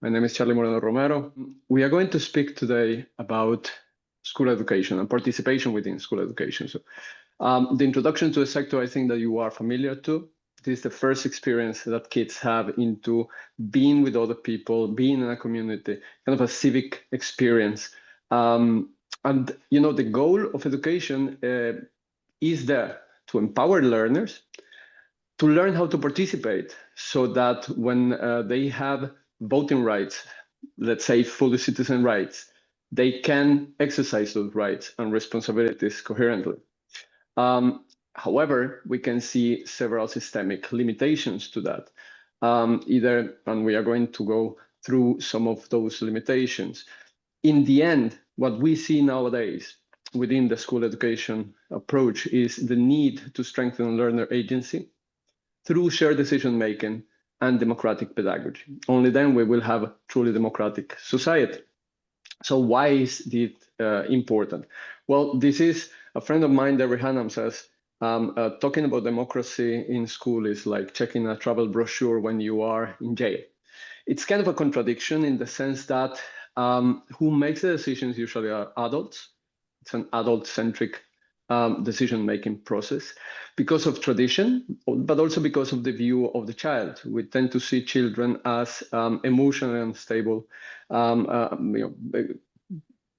My name is Charlie Moreno-Romero. We are going to speak today about school education and participation within school education. So, the introduction to the sector, I think that you are familiar to. This is the first experience that kids have into being with other people, being in a community, kind of a civic experience. And the goal of education is there to empower learners to learn how to participate so that when they have voting rights, let's say fully citizen rights, they can exercise those rights and responsibilities coherently. However, we can see several systemic limitations to that. And we are going to go through some of those limitations. In the end, what we see nowadays within the school education approach is the need to strengthen learner agency through shared decision-making and democratic pedagogy. Only then we will have a truly democratic society. So why is it important? Well, this is a friend of mine, Deborah Hannam, says, talking about democracy in school is like checking a travel brochure when you are in jail. It's kind of a contradiction in the sense that who makes the decisions usually are adults. It's an adult-centric decision-making process because of tradition, but also because of the view of the child. We tend to see children as emotionally unstable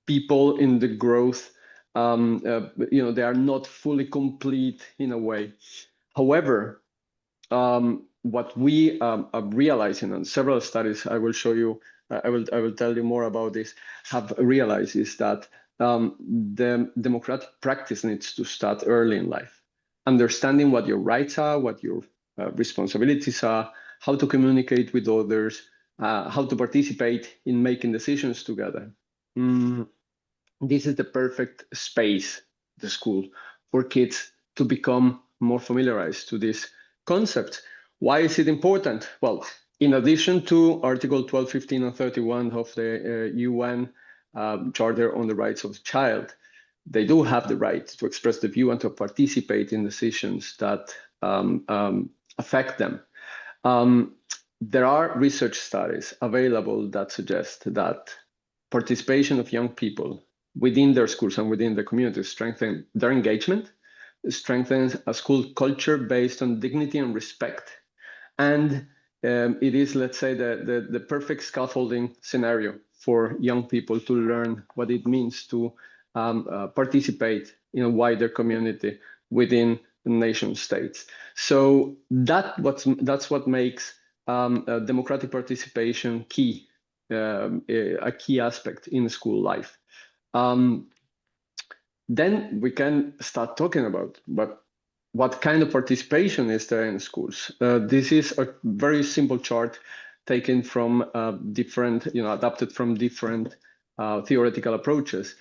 people in the growth. They are not fully complete in a way. However, what we are realizing, and several studies I will show you, I will tell you more about this, have realized is that the democratic practice needs to start early in life. Understanding what your rights are, what your responsibilities are, how to communicate with others, how to participate in making decisions together. This is the perfect space, the school, for kids to become more familiarized to this concept. Why is it important? Well, in addition to Article 12, 15, and 31 of the UN Charter on the Rights of the Child, they do have the right to express the view and to participate in decisions that affect them. There are research studies available that suggest that participation of young people within their schools and within the community strengthens their engagement, strengthens a school culture based on dignity and respect. And it is, let's say, the perfect scaffolding scenario for young people to learn what it means to participate in a wider community within the nation states. So that's what makes democratic participation key, a key aspect in school life. Then we can start talking about what kind of participation is there in schools. This is a very simple chart taken from adapted from different theoretical approaches,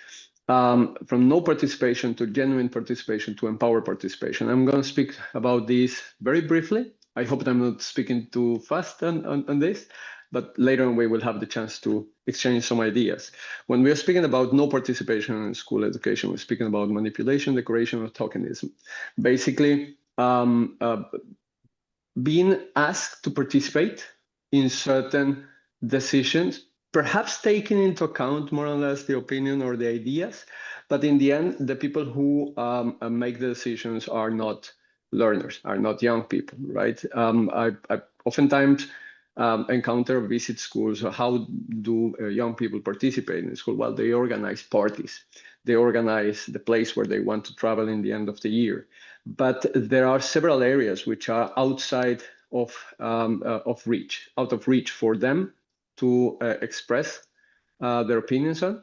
from no participation to genuine participation to empowered participation. I'm going to speak about this very briefly. I hope that I'm not speaking too fast on this, but later on we will have the chance to exchange some ideas. When we are speaking about no participation in school education, we're speaking about manipulation, decoration, or tokenism. Basically, being asked to participate in certain decisions, perhaps taking into account more or less the opinion or the ideas, but in the end, the people who make the decisions are not learners, are not young people, right? I oftentimes encounter, visit schools. How do young people participate in school? Well, they organize parties. They organize the place where they want to travel in the end of the year. But there are several areas which are outside of reach for them to express their opinions on,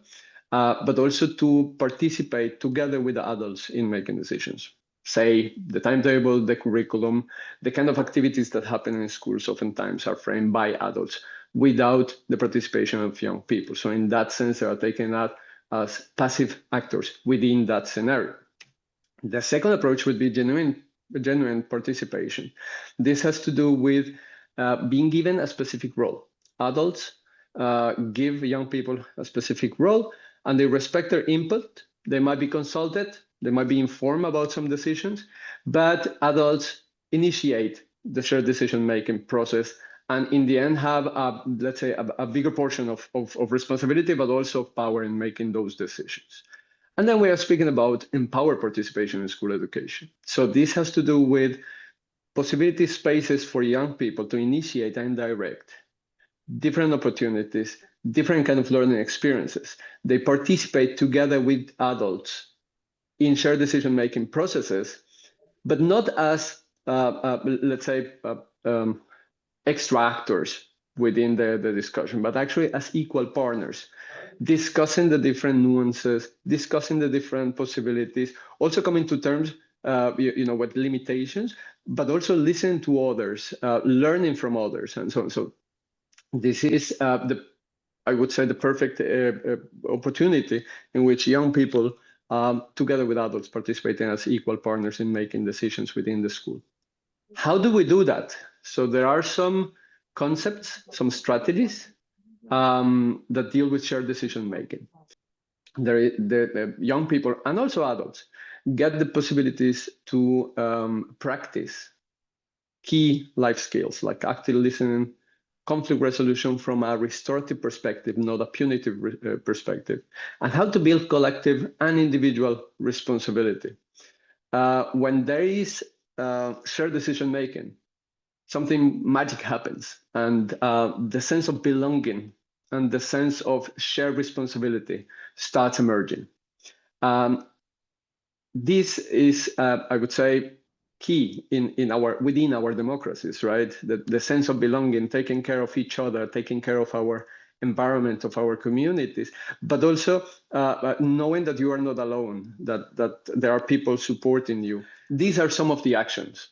but also to participate together with the adults in making decisions. Say the timetable, the curriculum, the kind of activities that happen in schools oftentimes are framed by adults without the participation of young people. So in that sense, they are taken out as passive actors within that scenario. The second approach would be genuine participation. This has to do with being given a specific role. Adults give young people a specific role, and they respect their input. They might be consulted, they might be informed about some decisions, but adults initiate the shared decision-making process and in the end have, let's say, a bigger portion of responsibility, but also of power in making those decisions. And then we are speaking about empowered participation in school education. So this has to do with possibility spaces for young people to initiate and direct different opportunities, different kind of learning experiences. They participate together with adults in shared decision-making processes, but not as, let's say, extra actors within the discussion, but actually as equal partners, discussing the different nuances, discussing the different possibilities, also coming to terms with limitations, but also listening to others, learning from others, and so on. So this is I would say, the perfect opportunity in which young people, together with adults, participating as equal partners in making decisions within the school. How do we do that? So there are some concepts, some strategies that deal with shared decision making. The young people and also adults get the possibilities to practice key life skills like active listening, conflict resolution from a restorative perspective, not a punitive perspective, and how to build collective and individual responsibility. When there is shared decision making, something magic happens, and the sense of belonging and the sense of shared responsibility starts emerging. This is, I would say, key within our democracies, right? The sense of belonging, taking care of each other, taking care of our environment, of our communities, but also knowing that you are not alone, that there are people supporting you. These are some of the actions.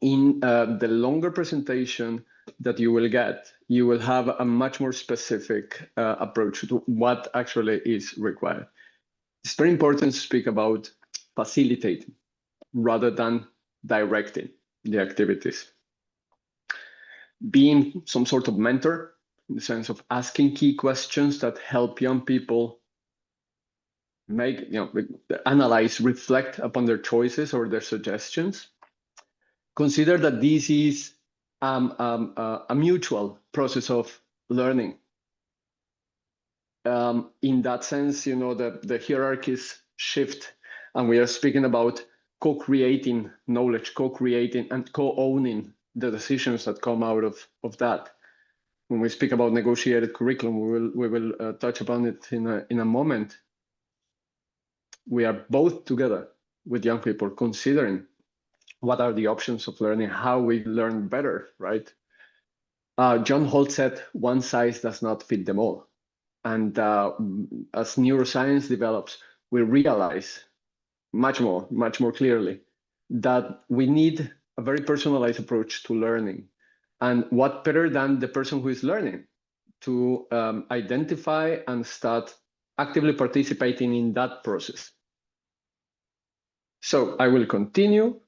In the longer presentation that you will get, you will have a much more specific approach to what actually is required. It's very important to speak about facilitating rather than directing the activities. Being some sort of mentor in the sense of asking key questions that help young people make, analyze, reflect upon their choices or their suggestions. Consider that this is a mutual process of learning. In that sense, the hierarchies shift, and we are speaking about co-creating knowledge, co-creating and co-owning the decisions that come out of that. When we speak about negotiated curriculum, we will touch upon it in a moment. We are both together with young people considering what are the options of learning, how we learn better, right? John Holt said, one size does not fit them all. And as neuroscience develops, we realize much more clearly that we need a very personalized approach to learning. And what better than the person who is learning to identify and start actively participating in that process. So I will continue.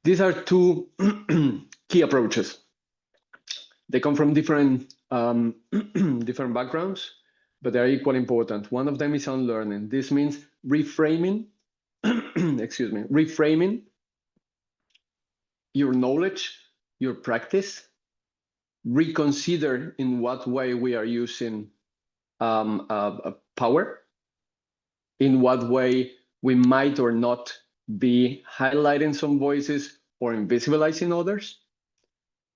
These are two key approaches. They come from different backgrounds, but they're equally important. One of them is unlearning. This means reframing, reframing your knowledge, your practice, reconsider in what way we are using power, in what way we might or not be highlighting some voices or invisibilizing others,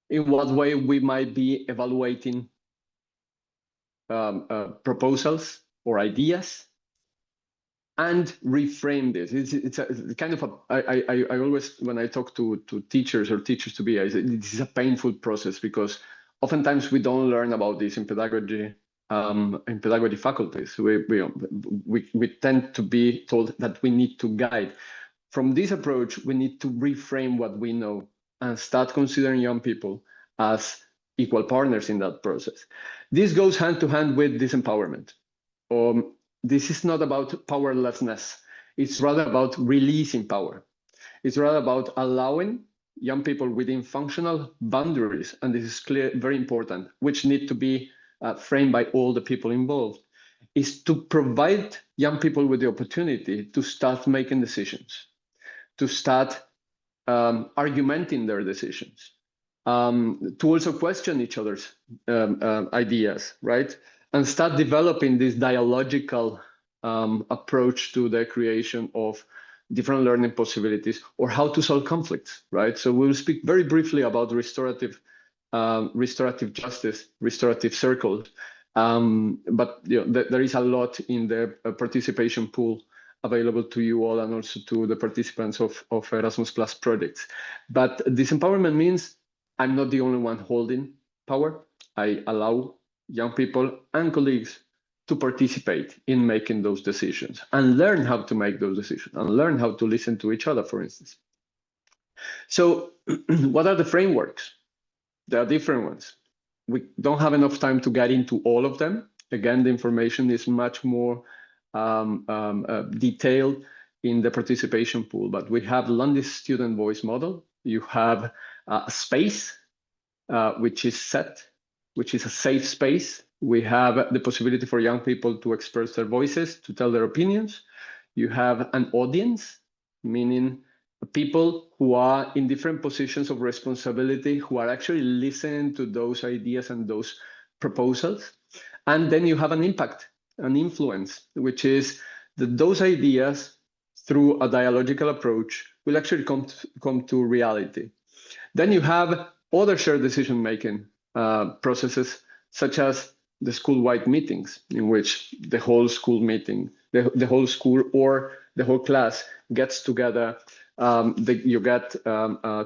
in what way we might be evaluating proposals or ideas, and reframe this. It's a kind of I always, when I talk to teachers or teachers to be, I say this is a painful process, because oftentimes we don't learn about this in pedagogy faculties. We tend to be told that we need to guide. From this approach, we need to reframe what we know and start considering young people as equal partners in that process. This goes hand to hand with disempowerment. This is not about powerlessness. It's rather about releasing power. It's rather about allowing young people within functional boundaries, and this is clear, very important, which need to be framed by all the people involved, is to provide young people with the opportunity to start making decisions, to start argumenting their decisions, to also question each other's ideas, right? And start developing this dialogical approach to the creation of different learning possibilities or how to solve conflicts, right? So we'll speak very briefly about restorative justice, restorative circles. But there is a lot in the participation pool available to you all and also to the participants of Erasmus Plus projects. But disempowerment means I'm not the only one holding power. I allow young people and colleagues to participate in making those decisions and learn how to make those decisions and learn how to listen to each other, for instance. So what are the frameworks? There are different ones. We don't have enough time to get into all of them. Again, the information is much more detailed in the participation pool, but we have Lundis student voice model. You have a space, which is set, which is a safe space. We have the possibility for young people to express their voices, to tell their opinions. You have an audience, meaning people who are in different positions of responsibility, who are actually listening to those ideas and those proposals. And then you have an impact, an influence, which is that those ideas, through a dialogical approach, will actually come to reality. Then you have other shared decision-making processes, such as the school-wide meetings, in which the whole school meeting, the whole school or the whole class gets together. You get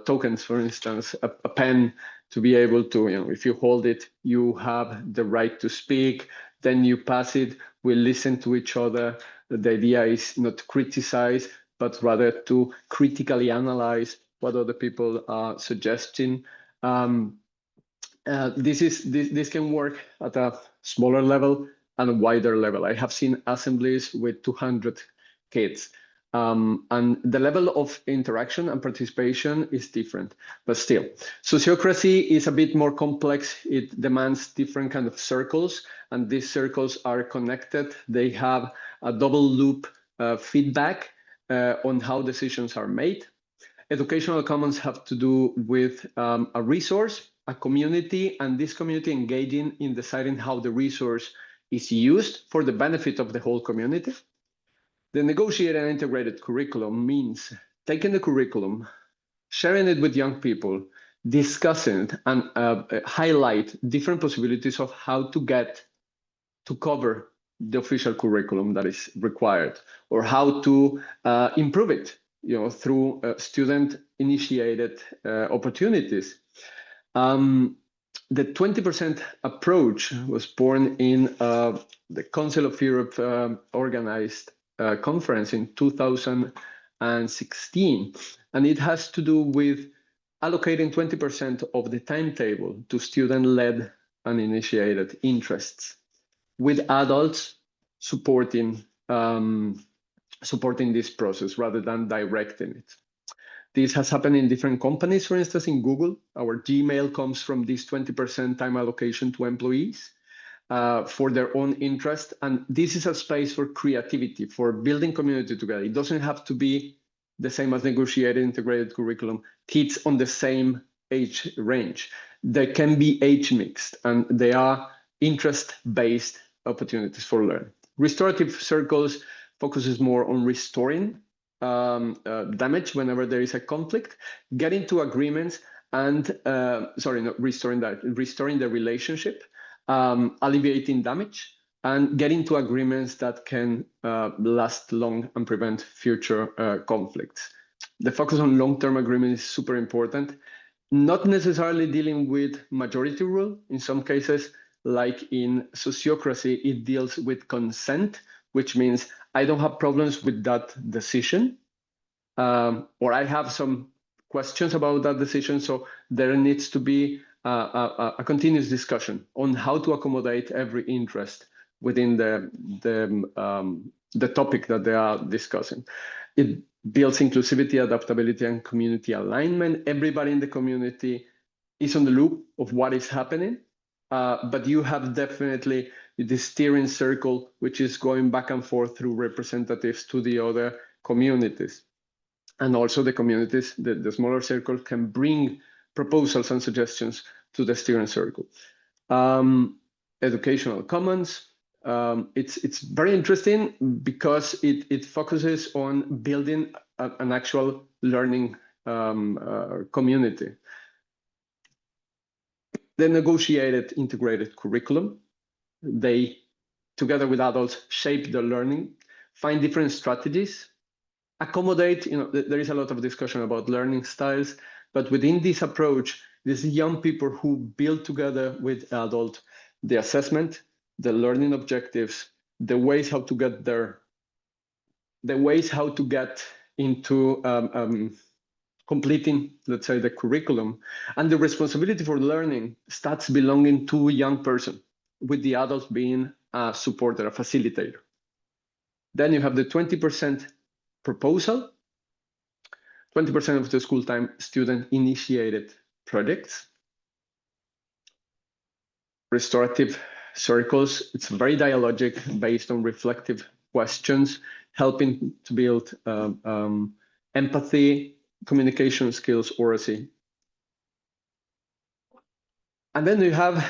tokens, for instance, a pen to be able to, if you hold it, you have the right to speak. Then you pass it, we listen to each other. The idea is not to criticize, but rather to critically analyze what other people are suggesting. This can work at a smaller level and a wider level. I have seen assemblies with 200 kids. And the level of interaction and participation is different, but still. Sociocracy is a bit more complex. It demands different kind of circles, and these circles are connected. They have a double loop feedback on how decisions are made. Educational commons have to do with a resource, a community, and this community engaging in deciding how the resource is used for the benefit of the whole community. The negotiated and integrated curriculum means taking the curriculum, sharing it with young people, discussing it, and highlight different possibilities of how to get to cover the official curriculum that is required, or how to improve it, through student-initiated opportunities. The 20% approach was born in the Council of Europe organized conference in 2016, and it has to do with allocating 20% of the timetable to student-led and initiated interests, with adults supporting this process rather than directing it. This has happened in different companies. For instance, in Google, our Gmail comes from this 20% time allocation to employees for their own interest. And this is a space for creativity, for building community together. It doesn't have to be the same as negotiated integrated curriculum, kids on the same age range. They can be age mixed, and they are interest-based opportunities for learning. Restorative circles focuses more on restoring damage whenever there is a conflict, getting to agreements and, restoring the relationship, alleviating damage, and getting to agreements that can last long and prevent future conflicts. The focus on long-term agreement is super important, not necessarily dealing with majority rule. In some cases, like in sociocracy, it deals with consent, which means I don't have problems with that decision, or I have some questions about that decision. So there needs to be a continuous discussion on how to accommodate every interest within the topic that they are discussing. It builds inclusivity, adaptability, and community alignment. Everybody in the community is on the loop of what is happening, but you have definitely the steering circle, which is going back and forth through representatives to the other communities. And also the communities, the smaller circle can bring proposals and suggestions to the steering circle. Educational commons. It's very interesting because it focuses on building an actual learning community. The negotiated integrated curriculum. They, together with adults, shape the learning, find different strategies, accommodate, there is a lot of discussion about learning styles, but within this approach, these young people who build together with adult the assessment, the learning objectives, the ways how to get there, the ways how to get into completing, let's say, the curriculum, and the responsibility for learning starts belonging to a young person, with the adult being a supporter, a facilitator. Then you have the 20% proposal, 20% of the school time student-initiated projects. Restorative circles, it's very dialogic, based on reflective questions, helping to build empathy, communication skills, oracy. And then you have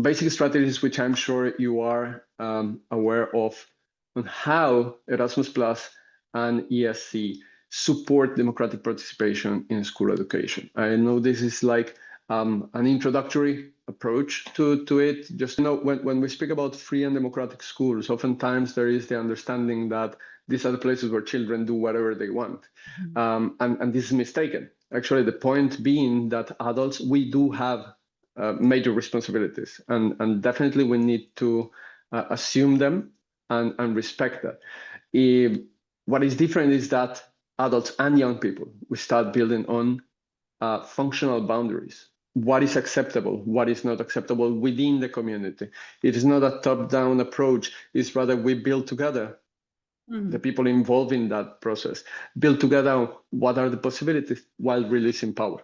basic strategies, which I'm sure you are aware of, on how Erasmus Plus and ESC support democratic participation in school education. I know this is like an introductory approach to it. Just when we speak about free and democratic schools, oftentimes there is the understanding that these are the places where children do whatever they want. And this is mistaken. Actually, the point being that adults, we do have major responsibilities, and definitely we need to assume them and respect that. What is different is that adults and young people, we start building on functional boundaries. What is acceptable, what is not acceptable within the community. It is not a top-down approach, it's rather we build together, the people involved in that process, build together what are the possibilities while releasing power.